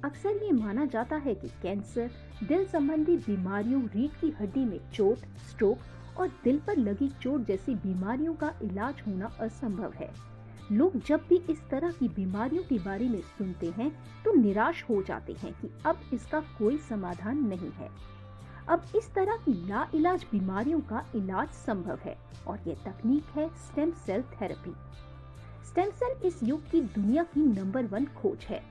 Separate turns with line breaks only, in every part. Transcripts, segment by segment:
अक्सर ये माना जाता है कि कैंसर, दिल संबंधी बीमारियों, रीढ़ की हड्डी में चोट, स्ट्रोक और दिल पर लगी चोट जैसी बीमारियों का इलाज होना असंभव है। लोग जब भी इस तरह की बीमारियों के बारे में सुनते हैं तो निराश हो जाते हैं कि अब इसका कोई समाधान नहीं है। अब इस तरह की लाइलाज बीमारियों का इलाज संभव है और ये तकनीक है stem cell therapy. Stem cell इस युग की दुनिया की नंबर 1 खोज है।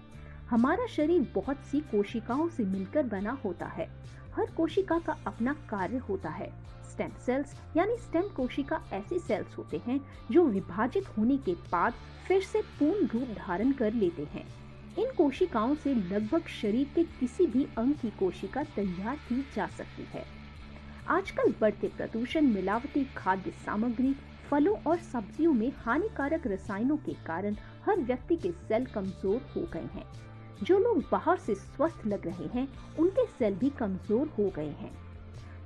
हमारा शरीर बहुत सी कोशिकाओं से मिलकर बना होता है। हर कोशिका का अपना कार्य होता है। स्टेम सेल्स यानी स्टेम कोशिका ऐसे सेल्स होते हैं जो विभाजित होने के बाद फिर से पूर्ण रूप धारण कर लेते हैं। इन कोशिकाओं से लगभग शरीर के किसी भी अंग की कोशिका तैयार की जा सकती है। आजकल बढ़ते प्रदूषण, मिलावटी खाद्य सामग्री, फलों और सब्जियों में हानिकारक रसायनों के कारण हर व्यक्ति के सेल कमजोर हो गए हैं। जो लोग बाहर से स्वस्थ लग रहे हैं, उनके सेल भी कमजोर हो गए हैं।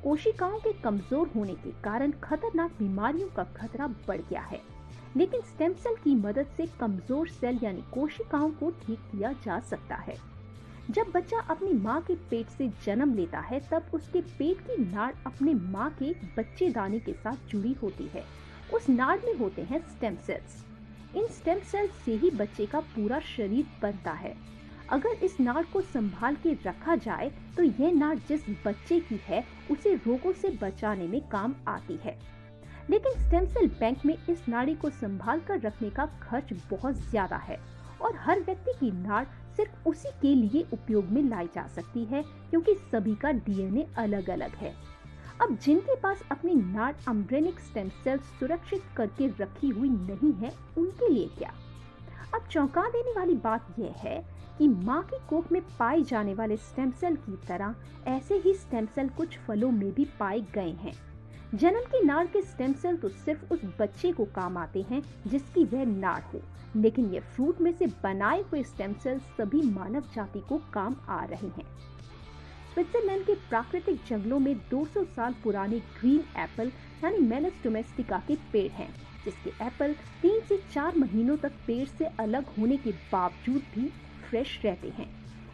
कोशिकाओं के कमजोर होने के कारण खतरनाक बीमारियों का खतरा बढ़ गया है, लेकिन स्टेम सेल की मदद से कमजोर सेल यानी कोशिकाओं को ठीक किया जा सकता है। जब बच्चा अपनी माँ के पेट से जन्म लेता है, तब उसके पेट की नाड़ अपने माँ के बच्चेदानी के साथ जुड़ी होती है। उस नाड़ में होते हैं स्टेम सेल्स। इन स्टेम सेल्स से ही बच्चे का पूरा शरीर बनता है। अगर इस नाड़ को संभाल के रखा जाए तो यह नाड़ जिस बच्चे की है उसे रोगों से बचाने में काम आती है। लेकिन स्टेम सेल बैंक में इस नाड़ी को संभाल कर रखने का खर्च बहुत ज्यादा है और हर व्यक्ति की नाड़ सिर्फ उसी के लिए उपयोग में लाई जा सकती है, क्योंकि सभी का डीएनए अलग अलग है। अब जिनके पास अपनी नाड़ एम्ब्रियोनिक स्टेम सेल सुरक्षित करके रखी हुई नहीं है, उनके लिए क्या? अब चौंका देने वाली बात यह है कि माँ की कोख में पाए जाने वाले स्टेम सेल की तरह ऐसे ही स्टेम सेल कुछ फलों में भी पाए गए हैं। जन्म की नाड़ के स्टेम सेल तो सिर्फ उस बच्चे को काम आते हैं जिसकी वह नाड़ हो, लेकिन ये फ्रूट में से बनाए हुए स्टेम सेल सभी मानव जाति को काम आ रहे हैं। स्विट्जरलैंड के प्राकृतिक जंगलों में 200 साल पुराने ग्रीन एप्पल यानी मेलस डोमेस्टिका के पेड़ हैं, जिसके एप्पल 3 से 4 महीनों तक पेड़ से अलग होने के बावजूद भी फ्रेश रहते हैं।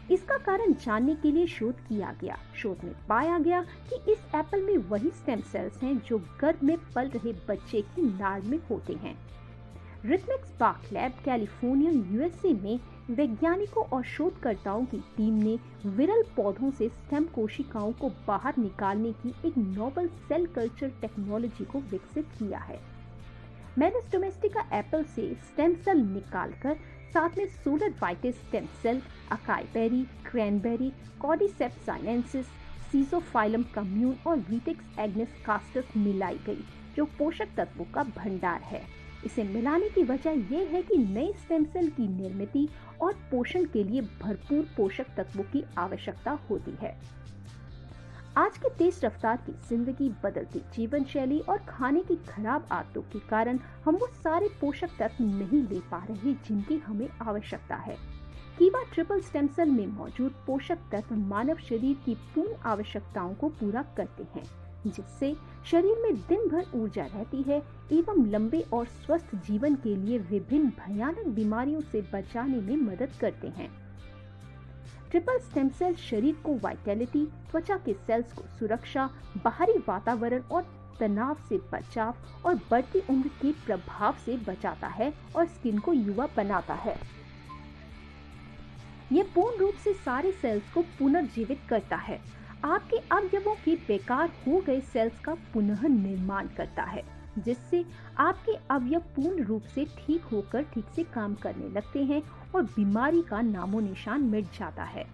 इसका कारण जानने के लिए शोध किया गया। शोध में पाया गया कि इस एप्पल में वही स्टेम सेल्स हैं जो गर्भ में पल रहे बच्चे की नाड़ में होते हैं। रिथमिक्स बार्क लैब, कैलिफोर्निया, यूएसए में वैज्ञानिकों और शोधकर्ताओं की टीम ने विरल पौधों से स्टेम कोशिकाओं को बाहर निकालने की एक नोबल सेल कल्चर टेक्नोलॉजी को विकसित किया है। मेलस डोमेस्टिका एप्पल से स्टेम सेल निकालकर साथ में solar vitis stem cell, acai berry, cranberry, cordyceps sinensis, schizophyllum commune और विटिक्स एग्नेस कास्टस मिलाई गई, जो पोषक तत्वों का भंडार है। इसे मिलाने की वजह यह है कि नए स्टेम सेल की निर्मित और पोषण के लिए भरपूर पोषक तत्वों की आवश्यकता होती है। आज की तेज रफ्तार की जिंदगी, बदलती जीवन शैली और खाने की खराब आदतों के कारण हम वो सारे पोषक तत्व नहीं ले पा रहे जिनकी हमें आवश्यकता है। कीवा ट्रिपल स्टेम सेल में मौजूद पोषक तत्व मानव शरीर की पूर्ण आवश्यकताओं को पूरा करते हैं, जिससे शरीर में दिन भर ऊर्जा रहती है एवं लंबे और स्वस्थ जीवन के लिए विभिन्न भयानक बीमारियों से बचाने में मदद करते हैं। ट्रिपल स्टेम सेल शरीर को वाइटैलिटी, त्वचा के सेल्स को सुरक्षा, बाहरी वातावरण और तनाव से बचाव और बढ़ती उम्र के प्रभाव से बचाता है और स्किन को युवा बनाता है। यह पूर्ण रूप से सारे सेल्स को पुनर्जीवित करता है, आपके अवयवों के बेकार हो गए सेल्स का पुनः निर्माण करता है, जिससे आपके अवयव पूर्ण रूप से ठीक होकर ठीक से काम करने लगते हैं और बीमारी का नामो निशान मिट जाता है।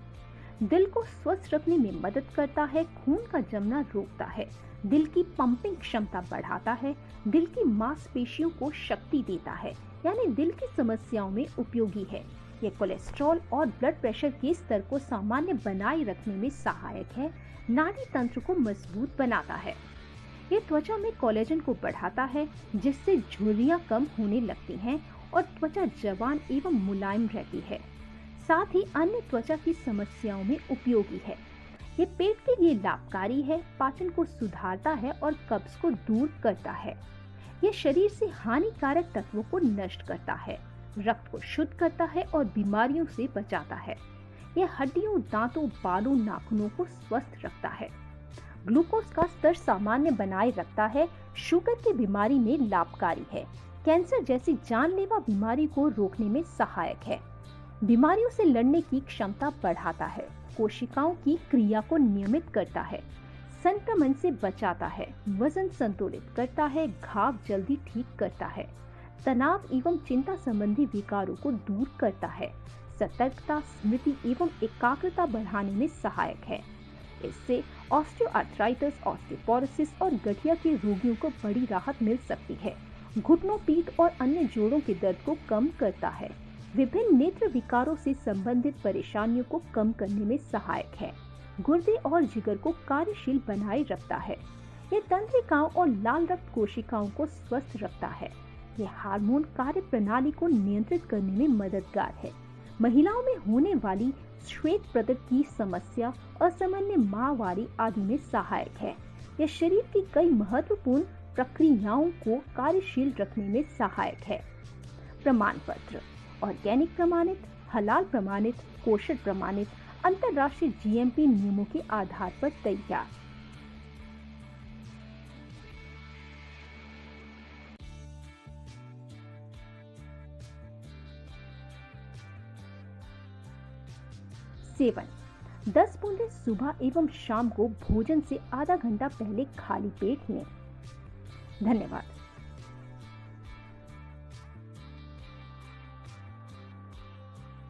दिल को स्वस्थ रखने में मदद करता है, खून का जमना रोकता है, दिल की पंपिंग क्षमता बढ़ाता है, दिल की मांसपेशियों को शक्ति देता है, यानी दिल की समस्याओं में उपयोगी है। यह कोलेस्ट्रॉल और ब्लड प्रेशर के स्तर को सामान्य बनाए रखने में सहायक है, नाड़ी तंत्र को मजबूत बनाता है। ये त्वचा में कोलेजन को बढ़ाता है, जिससे झुर्रियां कम होने लगती हैं और त्वचा जवान एवं मुलायम रहती है। साथ ही अन्य त्वचा की समस्याओं में उपयोगी है। ये पेट के लिए लाभकारी है, पाचन को सुधारता है और कब्ज को दूर करता है। यह शरीर से हानिकारक तत्वों को नष्ट करता है, रक्त को शुद्ध करता है और बीमारियों से बचाता है। यह हड्डियों, दांतों, बालों, नाखूनों को स्वस्थ रखता है। ग्लूकोज का स्तर सामान्य बनाए रखता है। शुगर की बीमारी में लाभकारी है। कैंसर जैसी जानलेवा बीमारी को रोकने में सहायक है। बीमारियों से लड़ने की क्षमता बढ़ाता है। कोशिकाओं की क्रिया को नियमित करता है। संक्रमण से बचाता है। वजन संतुलित करता है। घाव जल्दी ठीक करता है। तनाव एवं चिंता संबंधी विकारों को दूर करता है। सतर्कता, स्मृति एवं एकाग्रता बढ़ाने में सहायक है। इससे ऑस्टियोआर्थराइटिस, ऑस्टियोपोरोसिस और गठिया के रोगियों को बड़ी राहत मिल सकती है। घुटनों, पीठ और अन्य जोड़ों के दर्द को कम करता है। विभिन्न नेत्र विकारों से संबंधित परेशानियों को कम करने में सहायक है। गुर्दे और जिगर को कार्यशील बनाए रखता है। यह तंत्रिकाओं और लाल रक्त कोशिकाओं को स्वस्थ रखता है। यह हार्मोन कार्य प्रणाली को नियंत्रित करने में मददगार है। महिलाओं में होने वाली श्वेत पदक की समस्या, असामान्य माहवारी आदि में सहायक है। यह शरीर की कई महत्वपूर्ण प्रक्रियाओं को कार्यशील रखने में सहायक है। प्रमाण पत्र: ऑर्गेनिक प्रमाणित, हलाल प्रमाणित, कोशर प्रमाणित, अंतर्राष्ट्रीय जीएमपी नियमों के आधार पर तैयार। सेवन: 10 बूंदें सुबह एवं शाम को भोजन से आधा घंटा पहले खाली पेट लें। धन्यवाद।